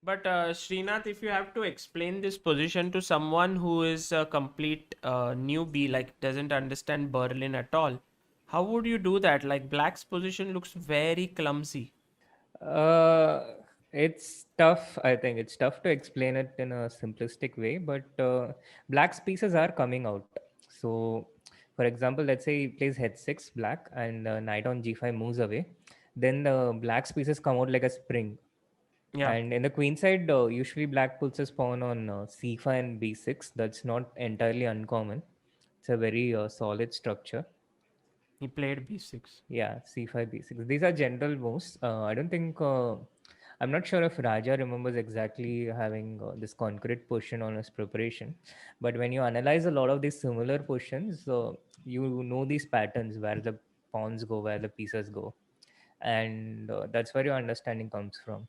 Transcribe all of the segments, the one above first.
But Srinath, if you have to explain this position to someone who is a complete newbie, like doesn't understand Berlin at all, how would you do that? Like Black's position looks very clumsy. Uh, it's tough. I think it's tough to explain it in a simplistic way, but black's pieces are coming out. So, for example, let's say he plays h6 black and knight on g5 moves away, then the black's pieces come out like a spring. Yeah, And in the queen side, usually black puts his pawn on c5 and b6. That's not entirely uncommon. It's a very solid structure. he played b6. Yeah, c5, b6. These are general moves. I don't think. I'm not sure if Raja remembers exactly having this concrete position on his preparation, but when you analyze a lot of these similar positions, you know these patterns where the pawns go, where the pieces go, and that's where your understanding comes from.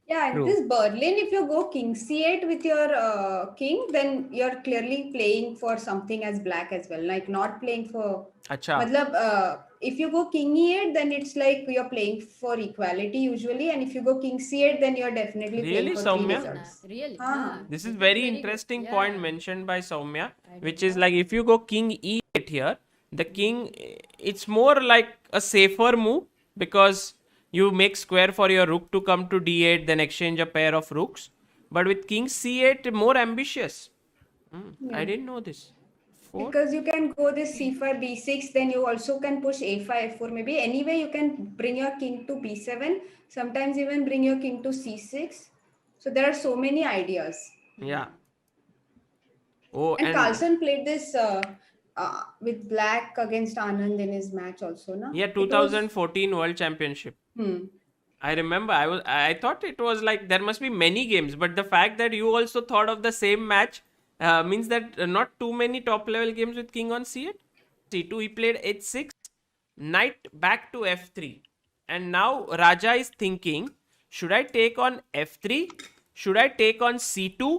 Yeah, and True. this Berlin, if you go king c8 with your king, then you're clearly playing for something as black as well. Like not playing for. Acha, Matlab, if you go king e8, then it's like you're playing for equality usually, and if you go king c8, then you're definitely playing really, for three Soumya? results. Really? Huh. This is This is very very good. interesting point Yeah, mentioned by Soumya, I which didn't is know. like if you go king e8 here, the king, it's more like a safer move because you make square for your rook to come to d8, then exchange a pair of rooks. But with king c8, more ambitious. I Yeah. didn't know this. 4? Because you can go this c5, b6, then you also can push a5, f4. Maybe anyway, you can bring your king to b7. Sometimes even bring your king to c6. So there are so many ideas. Yeah. Oh, And and Carlson played this with black against Anand in his match also, na? yeah, It was 2014 World Championship. hmm. I remember I thought it was like there must be many games, but the fact that you also thought of the same match means that not too many top level games with king on c8. c2 he played h6, knight back to f3, and now Raja is thinking, should I take on f3? Should I take on c2?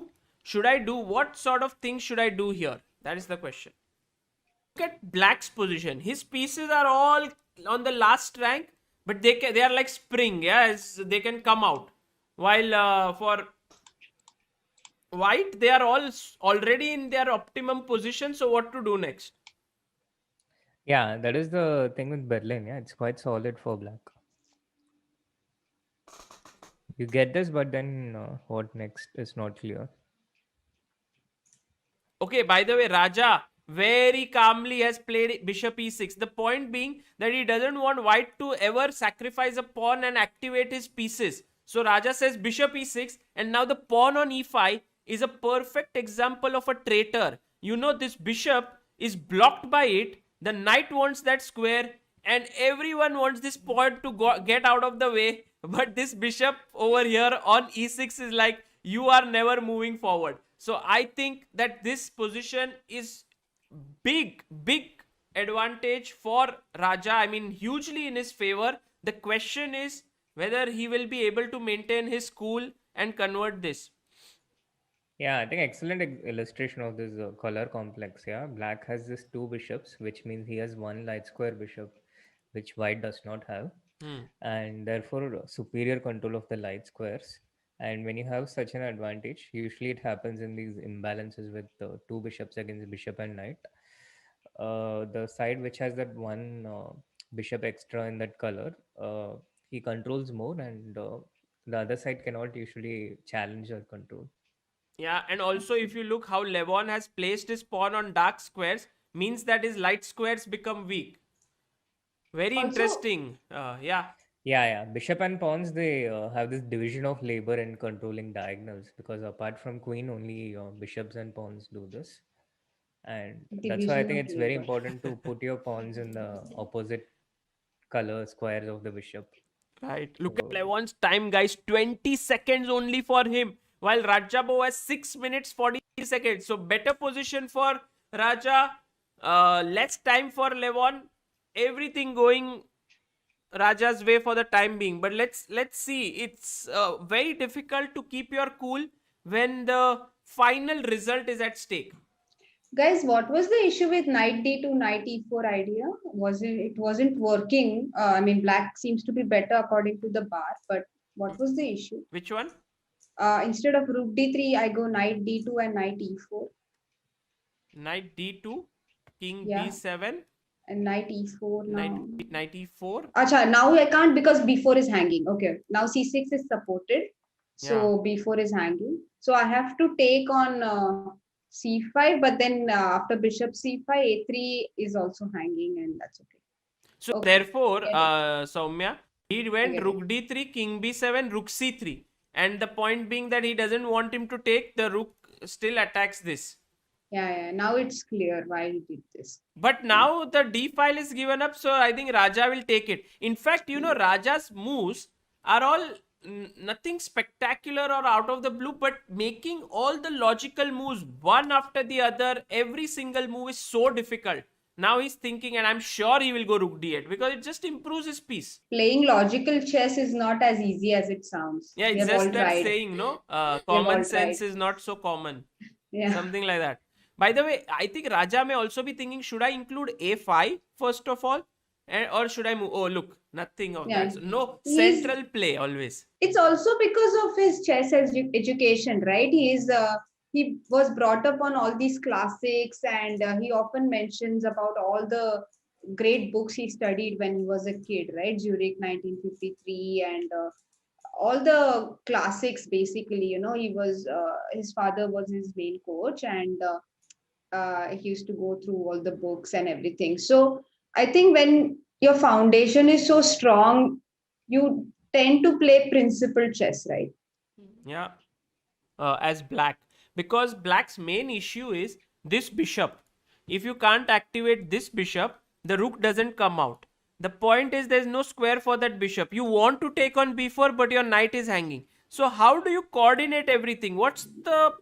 Should I do what sort of things should I do here? That is the question. Look at Black's position. His pieces are all on the last rank, but they are like spring. Yeah, they can come out. While for White, they are all already in their optimum position. So what to do next? Yeah, that is the thing with Berlin. Yeah, it's quite solid for black. You get this, but then what next is not clear. Okay, by the way, Raja very calmly has played bishop e6. The point being that he doesn't want white to ever sacrifice a pawn and activate his pieces. So Raja says bishop e6, and now the pawn on e5 is a perfect example of a traitor. You know, this bishop is blocked by it. The knight wants that square, and everyone wants this pawn to get out of the way. But this bishop over here on e6 is like, you are never moving forward. So I think that this position is big advantage for Raja. I mean, hugely in his favor. The question is whether he will be able to maintain his cool and convert this. Yeah, I think excellent illustration of this color complex. Yeah, black has this two bishops, which means he has one light square bishop, which white does not have, Hmm. and therefore superior control of the light squares. And when you have such an advantage, usually it happens in these imbalances with two bishops against bishop and knight. The side which has that one bishop extra in that color, he controls more, and the other side cannot usually challenge or control. Yeah, and also if you look how Levon has placed his pawn on dark squares, means that his light squares become weak. Very Also, interesting. Yeah. Yeah, yeah. Bishop and pawns, they have this division of labor in controlling diagonals because apart from queen, only bishops and pawns do this. And that's why I division think of it's very labor. important to put your pawns in the opposite color squares of the bishop. Right. Look at So, Levon's time, guys. 20 seconds only for him, while Rajabo has 6 minutes 40 seconds. So better position for Raja, less time for Levon. Everything going Raja's way for the time being. But let's see. It's very difficult to keep your cool when the final result is at stake. Guys, what was the issue with knight d2, knight e4 idea? It wasn't working? I mean, black seems to be better according to the bar, but what was the issue? Which one? instead of rook d3, I go knight d2 and knight e4. Knight d2, king Yeah. b7, And knight e4 now. knight e4. Acha, now I can't because b4 is hanging. Okay, now c6 is supported. So b4 is hanging. So I have to take on c5, but then after bishop c5, a3 is also hanging, and that's okay. So Okay, therefore, get it. Soumya, he went get rook d3, king b7, rook c3. And the point being that he doesn't want him to take, the rook still attacks this. Yeah. Now it's clear why he did this. But now the d file is given up, so I think Raja will take it. In fact, you know, Raja's moves are all nothing spectacular or out of the blue, but making all the logical moves one after the other, every single move is so difficult. Now he's thinking, and I'm sure he will go rook d8 because it just improves his piece. Playing logical chess is not as easy as it sounds. Yeah, We it's have all just that tried. saying, no? all Common sense tried. is not so common. Yeah. Something like that. By the way, I think Raja may also be thinking, should I include a5 first of all? Or should I move? Oh, look, nothing of Yeah. that. So, no He's- central play always. It's also because of his chess education, right? He was brought up on all these classics, and he often mentions about all the great books he studied when he was a kid, right? Zurich 1953 and all the classics. Basically, you know, he was his father was his main coach, and he used to go through all the books and everything. So I think when your foundation is so strong, you tend to play principal chess, right? Yeah. As black. Because black's main issue is this bishop. If you can't activate this bishop, the rook doesn't come out. The point is there's no square for that bishop. You want to take on b4, but your knight is hanging. So how do you coordinate everything? What's the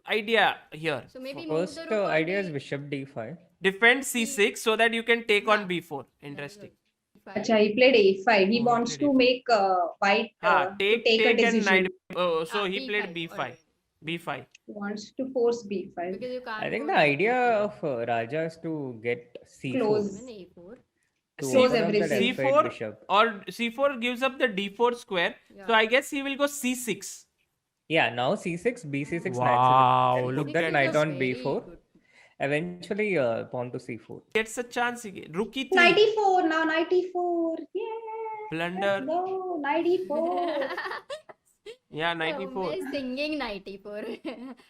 idea here? So maybe move First the rook on idea is the bishop d5. Defend c6 so that you can take on Yeah. b4. Interesting. Acha, he played a5. He Oh, he wants played to a5. make white to Take take a and decision. knight. Oh, so Ah, he played B5 b5. already. b5. He wants to force b5. Because you can't I think go the to idea A4. of Raja is to get c4 Close. Even A4. to Close open up that everything. f8 c4 bishop. or c4 gives up the d4 square. Yeah. So I guess he will go c6. Yeah, now c6, b c6 Wow, knight. look Put that at knight this. on b4. Eventually, pawn to c4. Gets a chance again. Rook e3. Knight e4 now. Knight e4. Yeah. Blunder. Let's go. Knight e4. Yeah, knight So e4. Umesh singing 94.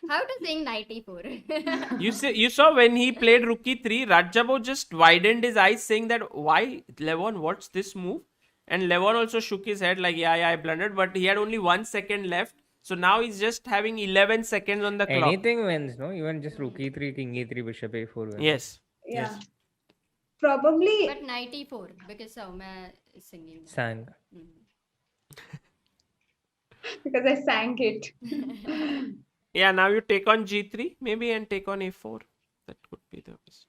How to sing 94? You saw when he played rook e3, Rajabo just widened his eyes saying that why Levon, what's this move? And Levon also shook his head like yeah, I blundered, but he had only 1 second left. So now he's just having 11 seconds on the clock. Anything wins, no? Even just rook e3, king e3, bishop a4 wins. Yes. Yeah. Yes. Probably. But 94 because Soumya is singing. that. Sang. Mhm. Because I sank it. Yeah, now you take on g3 maybe and take on a4. That could be the best.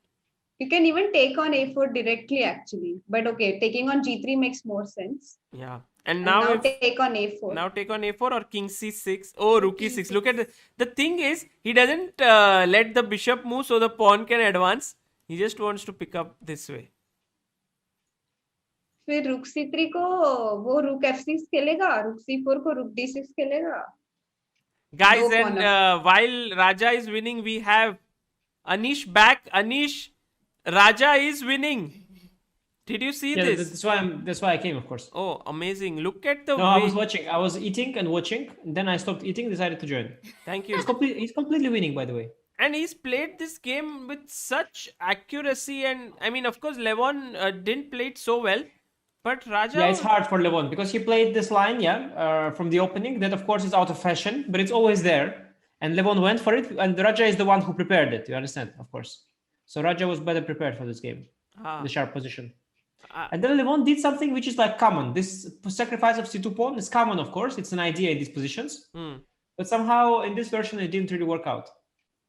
You can even take on a4 directly, actually. But okay, taking on g3 makes more sense. Yeah. And And now now if take on a4. now take on a4 or king c6. Oh, rook King e6. Look at E6. the thing is he doesn't let the bishop move so the pawn can advance. He just wants to pick up this way. फिर रुक c3 को वो रुक f6 खेलेगा, रुक c4 को रुक d6 खेलेगा. Guys, No and pawn while Raja is winning, we have Anish back. Anish, Raja is winning. Did you see Yeah, this? that's why I came, of course. Oh, amazing. Look at the No, I way. was watching. I was eating and watching. Then I stopped eating, decided to join. Thank you. He's completely winning, by the way. And he's played this game with such accuracy. And I mean, of course, Levon didn't play it so well. But Raja. Yeah, it's hard for Levon because he played this line, from the opening. That, of course, is out of fashion, but it's always there. And Levon went for it, and Raja is the one who prepared it. You understand, of course. So Raja was better prepared for this game, the sharp position. And then Levon did something which is like common. This sacrifice of c2 pawn is common, of course. It's an idea in these positions. But somehow in this version, it didn't really work out.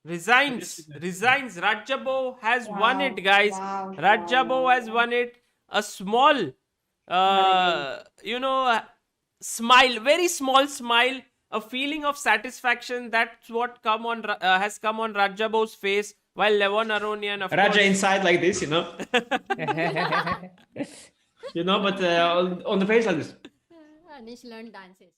Resigns. Rajabo has won it, guys. Wow, Rajabo wow, has won it. A small, smile, very small smile, a feeling of satisfaction. That's what has come on Rajabo's face. While Levon Aronian, of Raja course, inside like this, but on the face like this. Anish learned dances.